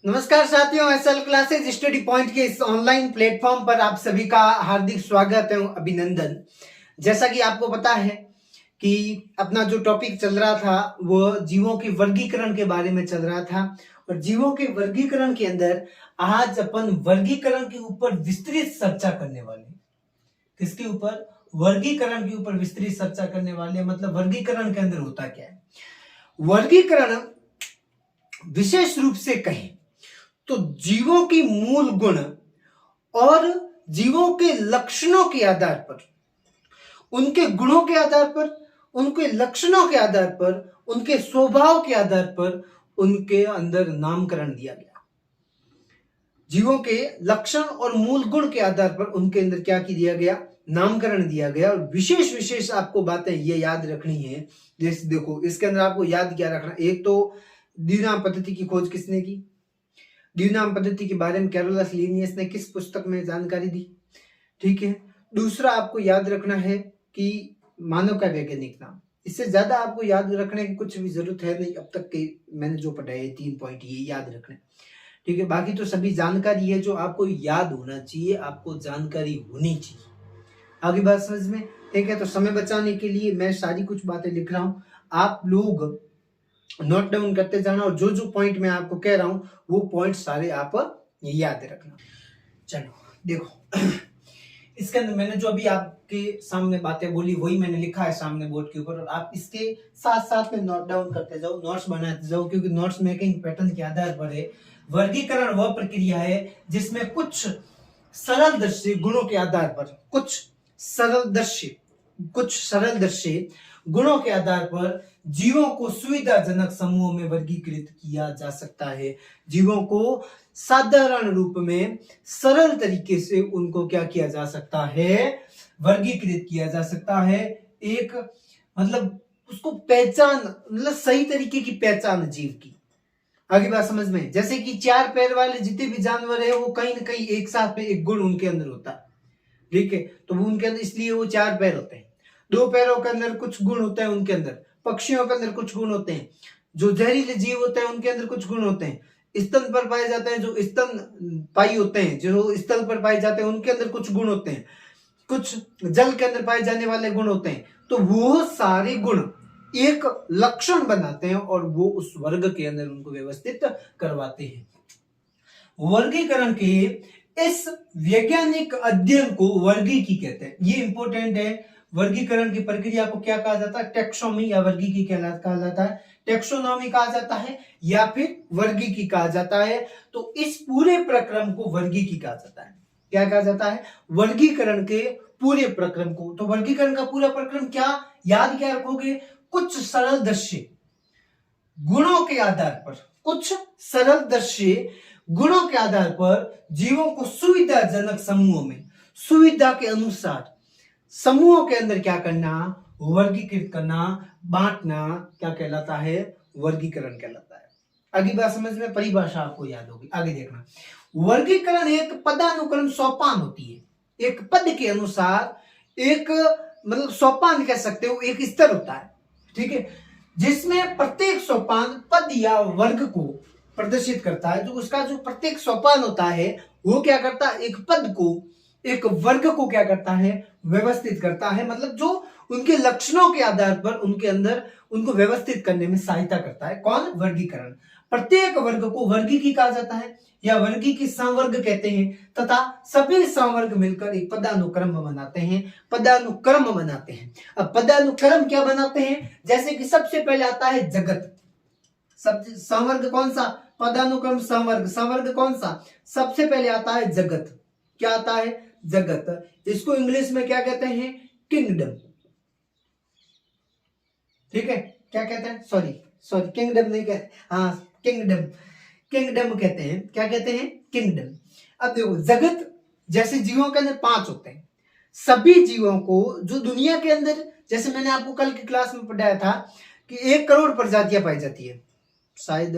नमस्कार साथियों, SL classes study point के इस ऑनलाइन प्लेटफॉर्म पर आप सभी का हार्दिक स्वागत है, अभिनंदन। जैसा कि आपको पता है कि अपना जो टॉपिक चल रहा था वो जीवों के वर्गीकरण के बारे में चल रहा था और जीवों के वर्गीकरण के अंदर आज अपन वर्गीकरण के ऊपर विस्तृत चर्चा करने वाले। किसके ऊपर? वर्गीकरण के ऊपर विस्तृत चर्चा करने वाले। मतलब वर्गीकरण के अंदर होता क्या है। वर्गीकरण विशेष रूप से कहें तो जीवों की मूल गुण और जीवों के लक्षणों के आधार पर, उनके गुणों के आधार पर, उनके लक्षणों के आधार पर, उनके स्वभाव के आधार पर उनके अंदर नामकरण दिया गया। जीवों के लक्षण और मूल गुण के आधार पर उनके अंदर क्या दिया गया? नामकरण दिया गया। और विशेष विशेष आपको बातें ये याद रखनी है। जैसे देखो, इसके अंदर आपको याद क्या रखना, एक तो द्विनाम पद्धति की खोज किसने की? द्विनाम पद्धति के बारे में कैरोलस लिनियस ने किस पुस्तक में जानकारी दी? ठीक है। दूसरा आपको याद रखना है कि मानव का वैज्ञानिक नाम। इससे ज्यादा आपको याद रखने की कुछ भी जरूरत है नहीं। अब तक के मैंने जो पढ़ाया है 3 पॉइंट ये याद रखने। ठीक है। बाकी तो सभी जानकारी है जो आपको याद होना चाहिए, आपको जानकारी होनी चाहिए। आगे बात समझ में? ठीक है। तो समय बचाने के लिए मैं सारी कुछ बातें लिख रहा हूँ, आप लोग नोट डाउन करते जाना और जो जो पॉइंट मैं आपको कह रहा हूं वो पॉइंट सारे आप याद रखना। चलो देखो, इसके अंदर मैंने जो अभी आपके सामने बातें बोली वही मैंने लिखा है सामने बोर्ड के ऊपर और आप इसके साथ साथ में नोट डाउन करते जाओ, नोट्स बनाते जाओ, क्योंकि नोट्स मेकिंग पैटर्न के आधार पर है। वर्गीकरण वह प्रक्रिया है जिसमें कुछ सरलदर्शी गुणों के आधार पर, कुछ सरलदर्शी गुणों के आधार पर जीवों को सुविधाजनक समूहों में वर्गीकृत किया जा सकता है। जीवों को साधारण रूप में सरल तरीके से उनको क्या किया जा सकता है? वर्गीकृत किया जा सकता है। एक मतलब उसको पहचान, मतलब सही तरीके की पहचान जीव की। आगे बात समझ में? जैसे कि 4 पैर वाले जितने भी जानवर है वो कहीं ना कहीं एक साथ में एक गुण उनके अंदर होता है। ठीक है। तो उनके अंदर इसलिए वो 4 पैर होते हैं। 2 पैरों के अंदर कुछ गुण होते हैं उनके अंदर, पक्षियों के अंदर कुछ गुण होते हैं, जो जहरीले जीव होते हैं उनके अंदर कुछ गुण होते हैं, स्तन पर पाए जाते हैं जो स्तन पाई होते हैं, जो स्थल पर पाए जाते हैं उनके अंदर कुछ गुण होते हैं, कुछ जल के अंदर पाए जाने वाले गुण होते हैं। तो वो सारे गुण एक लक्षण बनाते हैं और वो उस वर्ग के अंदर उनको व्यवस्थित करवाते हैं। वर्गीकरण के इस वैज्ञानिक अध्ययन को वर्गीकी कहते हैं। ये इंपॉर्टेंट है। वर्गीकरण की प्रक्रिया को क्या कहा जाता है? टैक्सोनॉमी या वर्गीकी कहा जाता है। टैक्सोनॉमी कहा जाता है या फिर वर्गीकी कहा जाता है। तो इस पूरे प्रक्रम को वर्गीकी कहा जाता है। क्या कहा जाता है? वर्गीकरण के पूरे प्रक्रम को। तो वर्गीकरण का पूरा प्रक्रम क्या याद क्या रखोगे? कुछ सरलदर्शी गुणों के आधार पर, कुछ सरलदर्शी गुणों के आधार पर जीवों को सुविधाजनक समूहों में, सुविधा के अनुसार समूहों के अंदर क्या करना? वर्गीकृत करना, बांटना क्या कहलाता है? वर्गीकरण कहलाता है। अगली बात समझ में? परिभाषा आपको याद होगी। आगे देखना, वर्गीकरण एक पदानुक्रम सोपान होती है। एक पद के अनुसार एक मतलब सोपान कह सकते हो, एक स्तर होता है। ठीक है। जिसमें प्रत्येक सोपान पद या वर्ग को प्रदर्शित करता है। जो उसका जो प्रत्येक सोपान होता है वो क्या करता है? एक पद को, एक वर्ग को क्या करता है? व्यवस्थित करता है। मतलब जो उनके लक्षणों के आधार पर उनके अंदर उनको व्यवस्थित करने में सहायता करता है। कौन? वर्गीकरण। प्रत्येक वर्ग को वर्गीकी कहा जाता है या वर्गीकी संवर्ग कहते हैं तथा सभी संवर्ग मिलकर एक पदानुक्रम बनाते हैं। पदानुक्रम बनाते हैं। अब पदानुक्रम क्या बनाते हैं? जैसे कि सबसे पहले आता है जगत। सब संवर्ग कौन सा? पदानुक्रम संवर्ग। संवर्ग कौन सा? सबसे पहले आता है जगत। क्या आता है? जगत। इसको इंग्लिश में क्या कहते हैं? किंगडम। ठीक है। क्या कहते हैं? सॉरी किंगडम नहीं कहते, हाँ किंगडम। किंगडम कहते हैं। क्या कहते हैं? किंगडम। अब देखो, जगत जैसे जीवों के अंदर 5 होते हैं। सभी जीवों को जो दुनिया के अंदर, जैसे मैंने आपको कल की क्लास में पढ़ाया था कि 1 करोड़ प्रजातियां पाई जाती है। शायद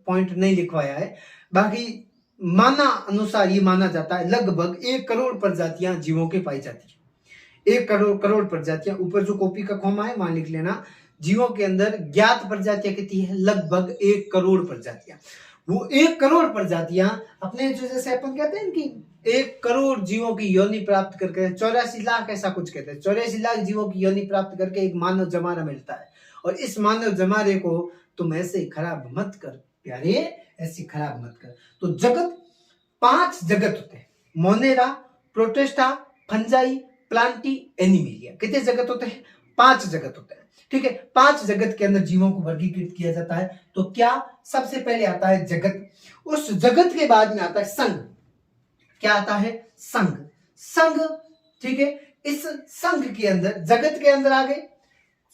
पॉइंट नहीं लिखवाया है, बाकी माना अनुसार ये माना जाता है लगभग 1 करोड़ प्रजातियां जीवों के पाई जाती है। 1 करोड़ प्रजातियां। ऊपर जो कॉपी का कॉमा है वहां लिख लेना। जीवों के अंदर ज्ञात प्रजातियां कितनी है? लगभग 1 करोड़ प्रजातियां। वो 1 करोड़ प्रजातियां अपने, जो जैसे अपन कहते हैं कि 1 करोड़ जीवों की योनि प्राप्त करके, 84 लाख ऐसा कुछ कहते हैं, 84 लाख जीवों की योनि प्राप्त करके एक मानव जमाना मिलता है। और इस मानव जमाने को तुम ऐसे खराब मत कर प्यारे, ऐसे खराब मत कर। तो जगत, 5 जगत होते हैं, Monera, Protista, fungi, Plantae, animalia. कितने जगत होते हैं? 5 जगत होते हैं। ठीक है, 5 जगत के अंदर जीवों को वर्गीकृत किया जाता है। तो क्या, सबसे पहले आता है जगत, उस जगत के बाद में आता है संघ। क्या आता है? संघ। संघ, ठीक है, इस संघ के अंदर, जगत के अंदर आ गए,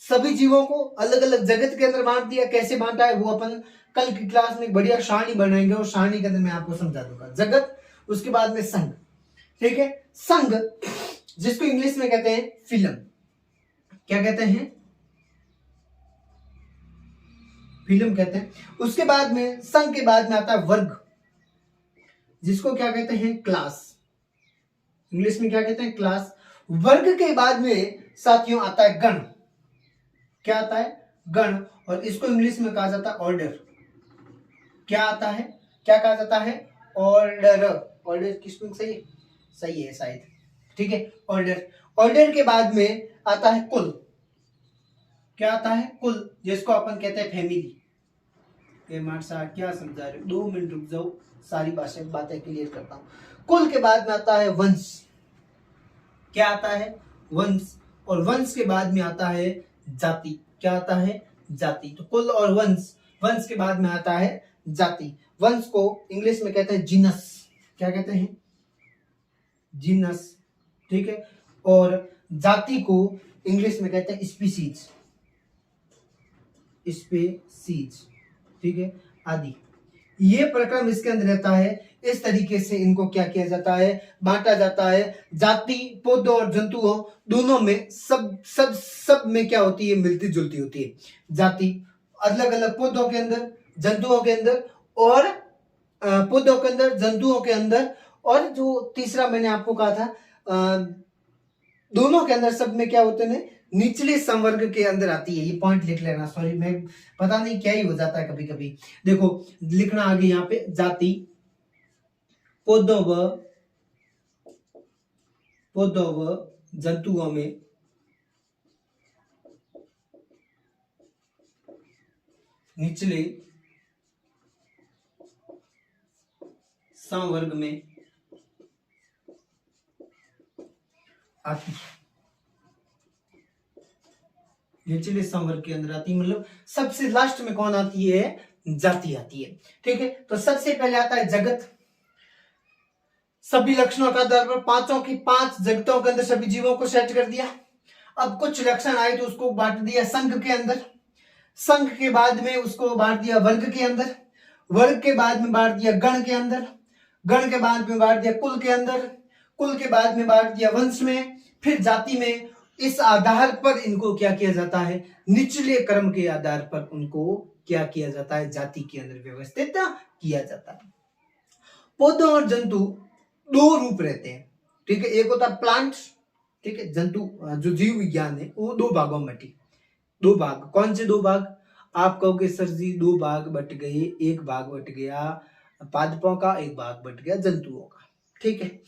सभी जीवों को अलग अलग जगत के अंदर बांट दिया। कैसे बांटा है वो अपन कल की क्लास में एक बढ़िया सारणी बनाएंगे, और सारणी के अंदर मैं आपको समझा दूंगा। जगत, उसके बाद में संघ। ठीक है, संघ जिसको इंग्लिश में कहते हैं फिल्म। क्या कहते हैं? फिल्म कहते हैं। उसके बाद में, संघ के बाद में आता है वर्ग, जिसको क्या कहते हैं? क्लास। इंग्लिश में क्या कहते हैं? क्लास। वर्ग के बाद में साथियों आता है गण। क्या आता है? गण। और इसको इंग्लिश में कहा जाता है ऑर्डर। क्या आता है? क्या कहा जाता है? ऑर्डर। ऑर्डर की स्पेलिंग सही है? सही है शायद। ठीक है, ऑर्डर। ऑर्डर के बाद में आता है कुल। क्या आता है? कुल, जिसको अपन कहते हैं फैमिली। क्या समझा रहे हो? 2 मिनट रुक जाओ, सारी बातें क्लियर करता हूं। कुल के बाद में आता है वंश। क्या आता है? वंश। और वंश के बाद में आता है जाति। क्या आता है? जाति। तो कुल और वंश, वंश के बाद में आता है जाति। वंश को इंग्लिश में कहते हैं जीनस। क्या कहते हैं? जीनस। ठीक है, और जाति को इंग्लिश में कहते हैं स्पीसीज। स्पीसीज, ठीक है, आदि। ये प्रक्रम इसके अंदर रहता है। इस तरीके से इनको क्या किया जाता है? बांटा जाता है। जाति पौधों और जंतुओं दोनों में, सब में क्या होती है? मिलती जुलती होती है। जाति अलग अलग पौधों के अंदर, जंतुओं के अंदर, और पौधों के अंदर, जंतुओं के अंदर, और जो तीसरा मैंने आपको कहा था, दोनों के अंदर, सब में क्या होते हैं? निचले संवर्ग के अंदर आती है। ये पॉइंट लिख लेना। सॉरी, मैं पता नहीं क्या ही हो जाता है कभी कभी। देखो, लिखना आगे यहाँ पे, जाति पौधों व जंतुओं में निचले संवर्ग में आती है। निचले संवर्ग के अंदर आती है, मतलब सबसे लास्ट में कौन आती है? जाति आती है। ठीक है, तो सबसे पहले आता है जगत। सभी लक्षणों का आधार पर 5 जगतों के अंदर सभी जीवों को सेट कर दिया। अब कुछ लक्षण आए तो उसको बांट दिया संघ के अंदर। संघ के बाद में उसको बांट दिया वर्ग के अंदर। वर्ग के बाद में बांट दिया गण के अंदर। गण के बाद में बांट दिया कुल के अंदर। कुल के बाद में बांट दिया वंश में, फिर जाति में। इस आधार पर इनको क्या किया जाता है? निचले क्रम के आधार पर उनको क्या किया जाता है? जाति के अंदर व्यवस्थित किया जाता है। पौधों और जंतु 2 रूप रहते हैं। ठीक है, एक होता है प्लांट। ठीक है, जंतु जो जीव विज्ञान है वो 2 भागों में बटी। 2 भाग, कौन से 2 भाग? आप कहोगे सर जी 2 भाग बट गए, एक भाग बट गया पादपों का, एक भाग बट गया जंतुओं का। ठीक है,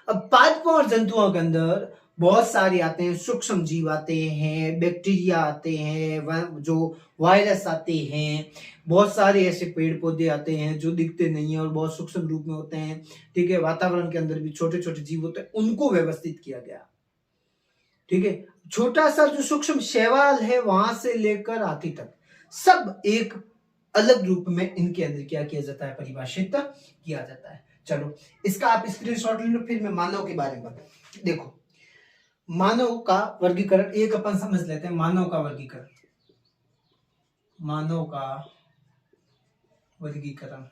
अब पादपों और जंतुओं के अंदर बहुत सारे आते हैं। सूक्ष्म जीव आते हैं, बैक्टीरिया आते हैं, जो वायरस आते हैं, बहुत सारे ऐसे पेड़ पौधे आते हैं जो दिखते नहीं है और बहुत सूक्ष्म रूप में होते हैं। ठीक है, वातावरण के अंदर भी छोटे छोटे जीव होते हैं, उनको व्यवस्थित किया गया। ठीक है, छोटा सा जो सूक्ष्म शैवाल है वहां से लेकर हाथी तक सब एक अलग रूप में इनके अंदर क्या किया जाता है? परिभाषित किया जाता है। चलो, इसका आप स्क्रीनशॉट ले लो, फिर मैं मानव के बारे में बताऊं। देखो, मानव का वर्गीकरण एक अपन समझ लेते हैं। मानव का वर्गीकरण, मानव का वर्गीकरण,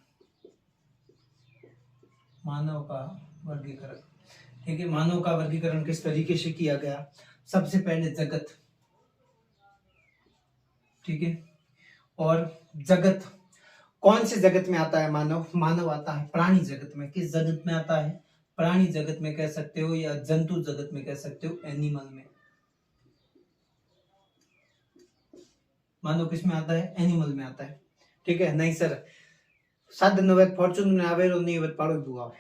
मानव का वर्गीकरण। ठीक है, मानव का वर्गीकरण किस तरीके से किया गया? सबसे पहले जगत। ठीक है, और जगत, कौन से जगत में आता है मानव? मानव आता है प्राणी जगत में। किस जगत में आता है? प्राणी जगत में कह सकते हो, या जंतु जगत में कह सकते हो, एनिमल में। मानव किस में आता है? एनिमल में आता है। ठीक है, नहीं सर साधन होवे फॉर्चून में आवे और नहीं होवे पाड़ो दुआ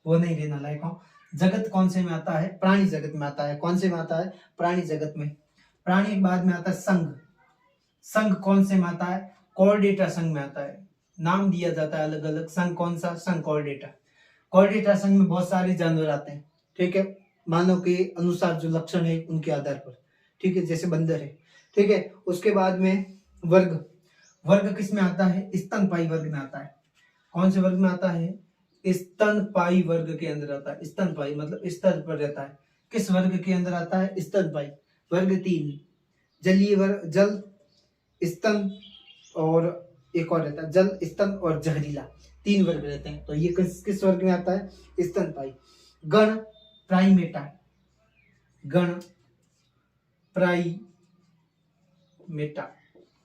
वो नहीं रहना लायक हो। जगत कौन से में आता है? प्राणी जगत में आता है। कौन से में आता है? प्राणी जगत में। प्राणी के बाद में आता है संघ। संघ कौन से में आता है? कॉर्डेटा संघ में आता है। नाम दिया जाता है अलग अलग। संघ कौन सा? संघ कॉर्डेटा। कॉर्डेटा संघ में बहुत सारे जानवर आते हैं, ठीक है, मानव के अनुसार जो लक्षण है उनके आधार पर, ठीक है, जैसे बंदर है, ठीक है। उसके बाद में वर्ग। वर्ग किस में आता है? स्तनपायी वर्ग में आता है। कौन से वर्ग में आता है? स्तनपायी वर्ग के अंदर आता है। स्तनपायी मतलब स्तर पर रहता है। किस वर्ग के अंदर आता है? स्तनपायी वर्ग 3। जलीय वर्ग, जल, स्तन और एक और रहता है जल, स्तन और जहरीला, 3 वर्ग रहते हैं। तो ये किस वर्ग में आता है? स्तनपायी। गण प्राइमेटा। गण प्राइमेटा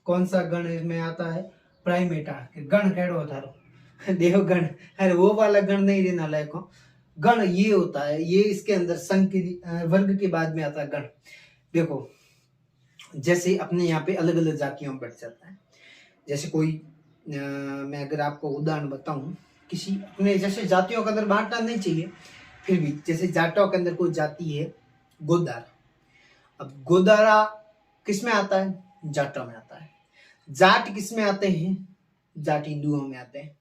कौन सा गण में आता है? प्राइमेटा। गण केड़ो होता है? देवगण। अरे वो वाला गण नहीं रहना लायक हो। गण ये होता है, ये इसके अंदर संघ के वर्ग के बाद में आता है गण। देखो जैसे अपने यहाँ पे अलग अलग जातियों में बढ़ जाता है। जैसे कोई मैं अगर आपको उदाहरण बताऊं, किसी अपने जैसे जातियों के अंदर बांटना नहीं चाहिए, फिर भी जैसे जाटों के अंदर कोई जाति है गोदारा। अब गोदारा किस में आता है? जाटों में आता है। जाट किस में आते हैं? जाट हिंदुओं में आते हैं,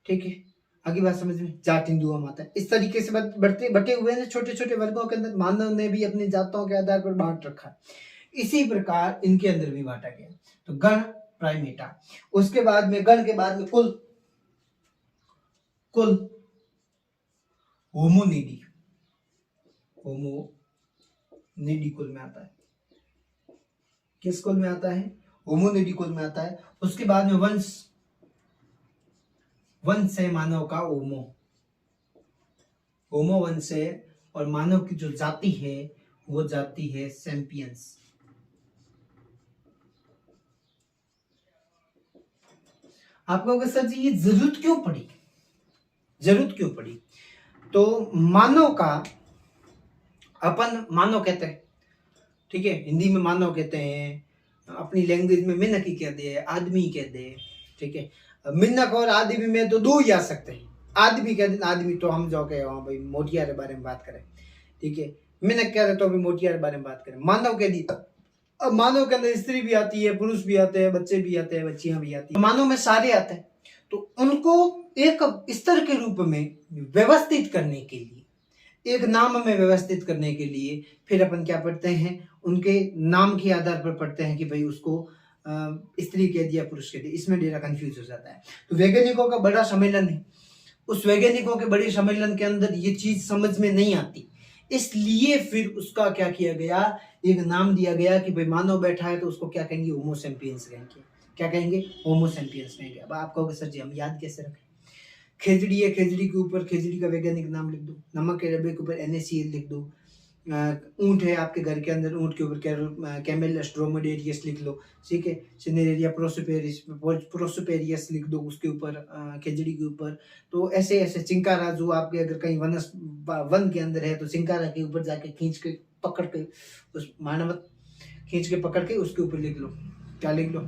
ठीक है। आगे बात समझ में? जाट हिंदुओं में आता है। इस तरीके से बटे हुए हैं छोटे छोटे वर्गों के अंदर। मानव ने भी अपनी जातों के आधार पर बांट रखा है, इसी प्रकार इनके अंदर भी बांटा गया। तो गण प्राइमेटा। उसके बाद में गण के बाद में कुल। कुल होमोनिडी। होमोनिडी कुल में आता है। किस कुल में आता है? होमोनिडी कुल में आता है। उसके बाद में वंश। वंश है मानव का होमो। होमो वंश है और मानव की जो जाति है वो जाति है सैम्पियंस। आप कहोगे सर जी ये जरूरत क्यों पड़ी? जरूरत क्यों पड़ी? तो मानव का अपन मानव कहते हैं, ठीक है, हिंदी में मानव कहते हैं, अपनी लैंग्वेज में मिनक ही कहते हैं, आदमी कहते हैं, ठीक है। मिनक और आदमी में तो 2 ही आ सकते हैं। आदमी कहते हैं, आदमी तो हम जो कहे वहां भाई मोटिया के बारे में बात करें, ठीक है। मिनक कह रहे तो अभी मोटिया के बारे में बात करें। मानव कह दी, अब मानव के अंदर स्त्री भी आती है, पुरुष भी आते हैं, बच्चे भी आते हैं, बच्चियां भी आती हैं, मानव में सारे आते हैं। तो उनको एक स्तर के रूप में व्यवस्थित करने के लिए, एक नाम में व्यवस्थित करने के लिए फिर अपन क्या पढ़ते हैं? उनके नाम के आधार पर पढ़ते हैं कि भाई उसको स्त्री कह दिया, पुरुष कह दिया। इसमें डेरा कंफ्यूज हो जाता है। तो वैज्ञानिकों का बड़ा सम्मेलन है, उस वैज्ञानिकों के बड़े सम्मेलन के अंदर ये चीज समझ में नहीं आती, इसलिए फिर उसका क्या किया गया? एक नाम दिया गया कि भाई मानव बैठा है तो उसको क्या कहेंगे? होमो सैपियंस कहेंगे। क्या कहेंगे? होमो सैपियंस कहेंगे। अब आप कहोगे सर जी हम याद कैसे रखें? खेजड़ी है, खेजड़ी के ऊपर खेजड़ी का वैज्ञानिक नाम लिख दो। नमक के डब्बे के ऊपर NaCl लिख दो। ऊंट है आपके घर के अंदर, ऊंट के ऊपर कैमेल ड्रोमेडेरियस लिख लो, ठीक है। सिनेरिया प्रोसोपेरियस लिख दो उसके ऊपर, खेजड़ी के ऊपर। तो ऐसे ऐसे चिंकारा, जो आपके अगर कहीं वन के अंदर है तो चिंकारा के ऊपर जाके खींच के पकड़ के, उस मानवत खींच के पकड़ के उसके ऊपर लिख लो। क्या लिख लो?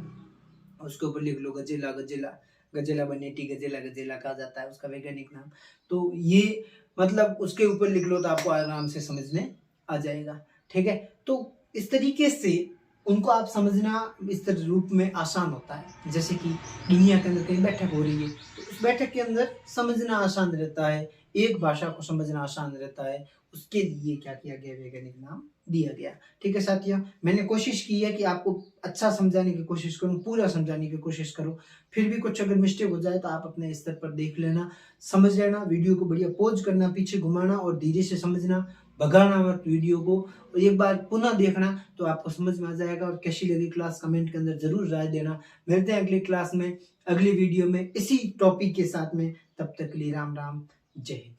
उसके ऊपर लिख लो गजेला। गजेला गजेला बनेटी, गजेला गजेला कहा जाता है उसका वैज्ञानिक नाम। तो ये मतलब उसके ऊपर लिख लो तो आपको आराम से समझ में आ जाएगा, ठीक है। तो इस तरीके से उनको आप समझना इस रूप में आसान होता है। जैसे कि दुनिया के अंदर कहीं बैठक हो रही है तो उस बैठक के अंदर समझना आसान रहता है, एक भाषा को समझना आसान रहता है, उसके लिए क्या किया गया? वैज्ञानिक नाम दिया गया, ठीक है साथियों। मैंने कोशिश की है कि आपको अच्छा समझाने की कोशिश करूं, पूरा समझाने की कोशिश करूं। फिर भी कुछ अगर मिस्टेक हो जाए तो आप अपने स्तर पर देख लेना, समझ लेना। वीडियो को बढ़िया पॉज करना, पीछे घुमाना और धीरे से समझना, भगाना मत वीडियो को। और एक बार पुनः देखना तो आपको समझ में आ जाएगा। और कैसी लगी क्लास कमेंट के अंदर जरूर राय देना। मिलते हैं अगली क्लास में, अगली वीडियो में इसी टॉपिक के साथ में। तब तक के लिए राम राम, जय हिंद।